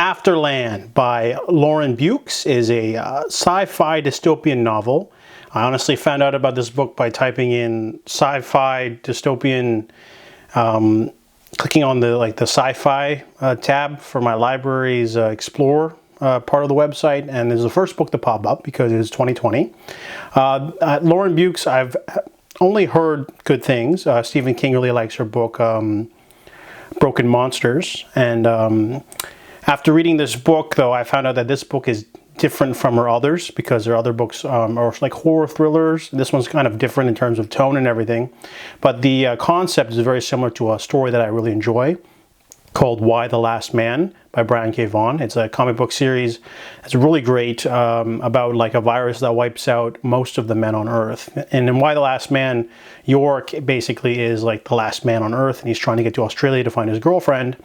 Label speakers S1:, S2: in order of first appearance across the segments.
S1: Afterland by Lauren Beukes is a sci-fi dystopian novel. I honestly found out about this book by typing in sci-fi dystopian, clicking on the sci-fi tab for my library's Explore part of the website, and this is the first book to pop up because it is 2020. Lauren Beukes, I've only heard good things. Stephen King really likes her book, Broken Monsters, and after reading this book, though, I found out that this book is different from her others because her other books are like horror thrillers. This one's kind of different in terms of tone and everything, but the concept is very similar to a story that I really enjoy called Y: The Last Man by Brian K. Vaughan. It's a comic book series. It's really great about like a virus that wipes out most of the men on Earth. And in Y: The Last Man, York basically is like the last man on Earth, and he's trying to get to Australia to find his girlfriend.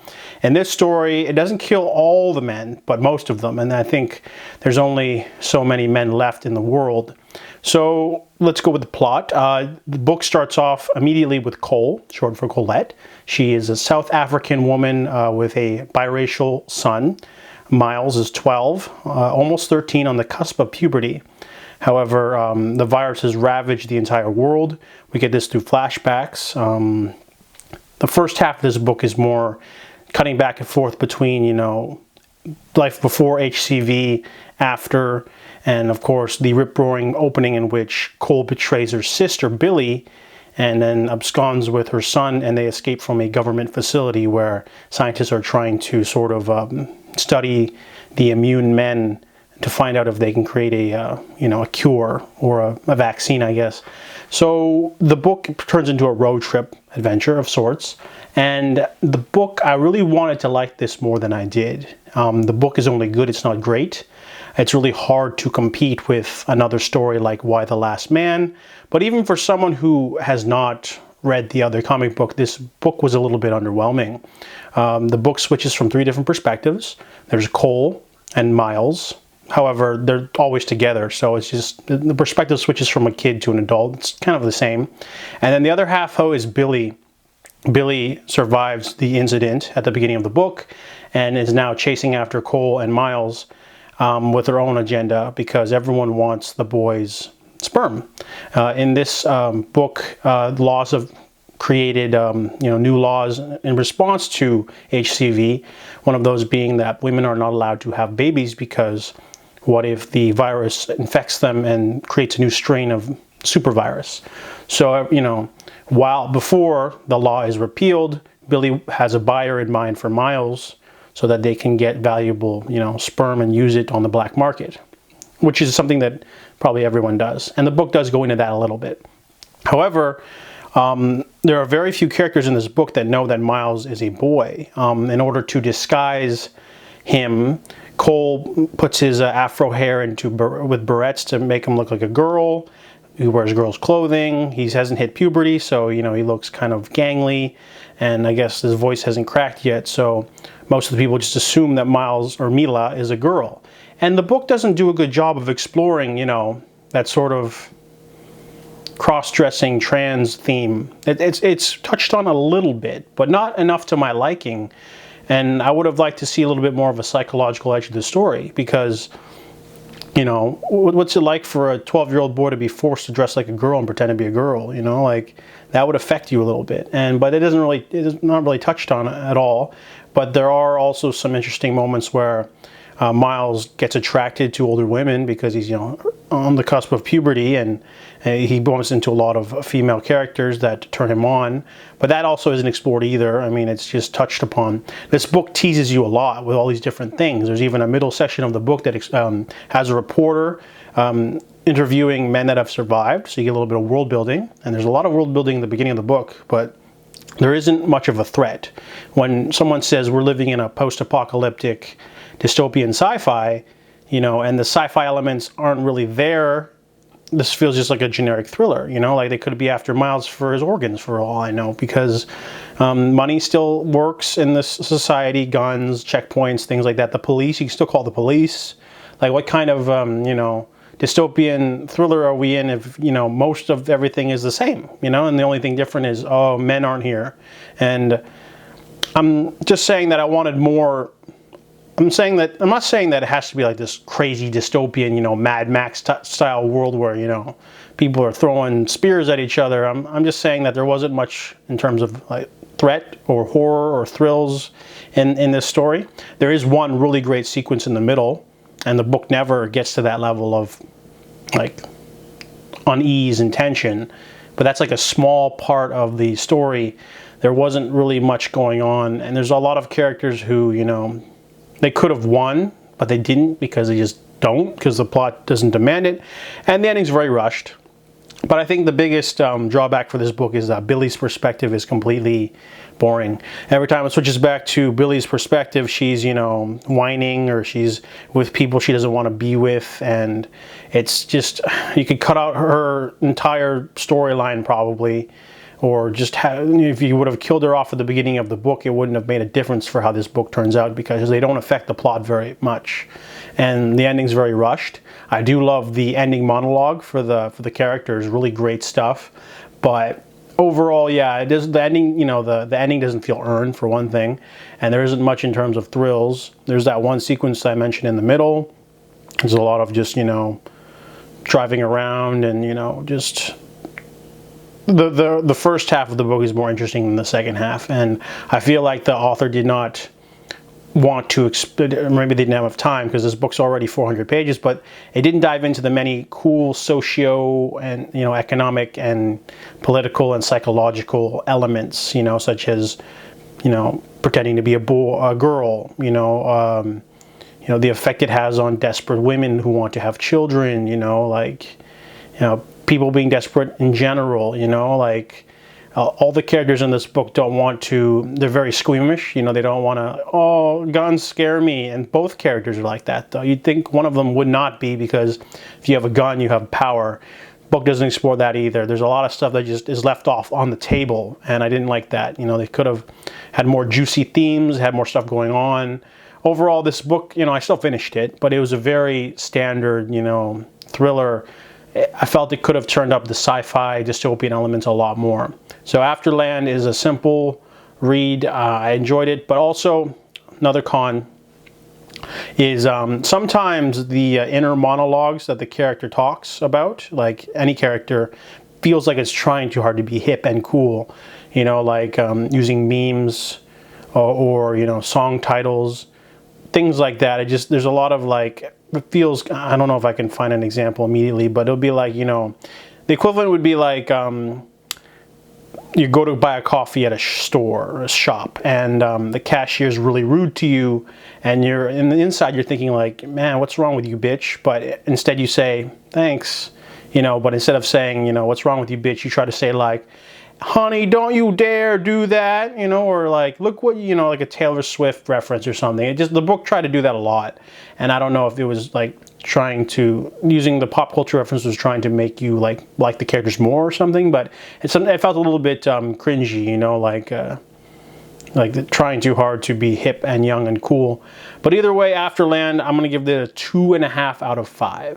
S1: In this story, it doesn't kill all the men, but most of them. And I think there's only so many men left in the world. So let's go with the plot. The book starts off immediately with Cole, short for Colette. She is a South African woman with a biracial son. Miles is 12, almost 13, on the cusp of puberty. However, the virus has ravaged the entire world. We get this through flashbacks. The first half of this book is more cutting back and forth between, you know, life before HCV, after, and of course the rip-roaring opening in which Cole betrays her sister Billy and then absconds with her son, and they escape from a government facility where scientists are trying to sort of study the immune men to find out if they can create a a cure or a vaccine, I guess. So the book turns into a road trip adventure of sorts, and the book, I really wanted to like this more than I did. The book is only good, it's not great. It's really hard to compete with another story like Y: The Last Man, but even for someone who has not read the other comic book, this book was a little bit underwhelming. The book switches from 3 different perspectives. There's Cole and Miles. However, they're always together, so it's just the perspective switches from a kid to an adult. It's kind of the same. And then the other half, though, is Billy. Billy survives the incident at the beginning of the book and is now chasing after Cole and Miles with her own agenda because everyone wants the boy's sperm. In this book, laws have created new laws in response to HCV. One of those being that women are not allowed to have babies because what if the virus infects them and creates a new strain of supervirus? So, while before the law is repealed, Billy has a buyer in mind for Miles so that they can get valuable, sperm and use it on the black market, which is something that probably everyone does. And the book does go into that a little bit. However, there are very few characters in this book that know that Miles is a boy. In order to disguise him, Cole puts his afro hair with barrettes to make him look like a girl. He wears girls' clothing. He hasn't hit puberty, so he looks kind of gangly, and I guess his voice hasn't cracked yet. So most of the people just assume that Miles or Mila is a girl. And the book doesn't do a good job of exploring, that sort of cross-dressing trans theme. It's touched on a little bit, but not enough to my liking. And I would have liked to see a little bit more of a psychological edge of the story because, what's it like for a 12-year-old boy to be forced to dress like a girl and pretend to be a girl? Like that would affect you a little bit. But it is not really touched on at all. But there are also some interesting moments where Miles gets attracted to older women because he's on the cusp of puberty, and he bumps into a lot of female characters that turn him on. But that also isn't explored either. I mean, it's just touched upon. This book teases you a lot with all these different things. There's even a middle section of the book that has a reporter interviewing men that have survived, so you get a little bit of world building. And there's a lot of world building in the beginning of the book, but there isn't much of a threat. When someone says we're living in a post-apocalyptic dystopian sci-fi, and the sci-fi elements aren't really there, this feels just like a generic thriller, like they could be after Miles for his organs for all I know, because money still works in this society, guns, checkpoints, things like that. The police, you can still call the police. Like what kind of, dystopian thriller are we in if, most of everything is the same, and the only thing different is, oh, men aren't here. And I'm just saying that I wanted more I'm not saying that it has to be like this crazy dystopian, you know, Mad Max style world where, you know, people are throwing spears at each other. I'm just saying that there wasn't much in terms of like threat or horror or thrills in this story. There is one really great sequence in the middle, and the book never gets to that level of like unease and tension, but that's like a small part of the story. There wasn't really much going on, and there's a lot of characters who, you know, they could have won, but they didn't because they just don't, because the plot doesn't demand it, and the ending's very rushed. But I think the biggest drawback for this book is that Billy's perspective is completely boring. Every time it switches back to Billy's perspective, she's, you know, whining, or she's with people she doesn't want to be with, and it's just, you could cut out her entire storyline probably, or just if you would have killed her off at the beginning of the book, it wouldn't have made a difference for how this book turns out, because they don't affect the plot very much, and the ending's very rushed. I do love the ending monologue for the characters, really great stuff, but overall, yeah, it is, the ending, you know, the ending doesn't feel earned, for one thing, and there isn't much in terms of thrills. There's that one sequence I mentioned in the middle. There's a lot of just, you know, driving around, and, you know, just the first half of the book is more interesting than the second half, and I feel like the author did not want to, maybe they didn't have enough time, because this book's already 400 pages, but it didn't dive into the many cool socio and, you know, economic and political and psychological elements, you know, such as, you know, pretending to be a girl, you know, the effect it has on desperate women who want to have children, you know, like, you know, people being desperate in general, you know, like, all the characters in this book don't want to, they're very squeamish, you know, they don't want to, oh, guns scare me, and both characters are like that, though. You'd think one of them would not be, because if you have a gun, you have power. Book doesn't explore that either. There's a lot of stuff that just is left off on the table, and I didn't like that. You know, they could have had more juicy themes, had more stuff going on. Overall, this book, you know, I still finished it, but it was a very standard, you know, thriller. I felt it could have turned up the sci-fi dystopian elements a lot more. So Afterland is a simple read. I enjoyed it, but also another con is sometimes the inner monologues that the character talks about, like any character, feels like it's trying too hard to be hip and cool, you know, like using memes or you know, song titles, things like that. It just, there's a lot of like, it feels, I don't know if I can find an example immediately, but it'll be like, you know, the equivalent would be like you go to buy a coffee at a store or a shop, and the cashier's really rude to you, and you're in the inside, you're thinking like, man, what's wrong with you, bitch? But instead you say, thanks, you know, but instead of saying, you know, what's wrong with you, bitch, you try to say like, honey, don't you dare do that, you know, or like, look what, you know, like a Taylor Swift reference or something. It just, the book tried to do that a lot, and I don't know if it was like trying to, using the pop culture reference was trying to make you like the characters more or something, but it felt a little bit cringy, you know, like trying too hard to be hip and young and cool. But either way, Afterland, I'm going to give it a 2.5 out of 5.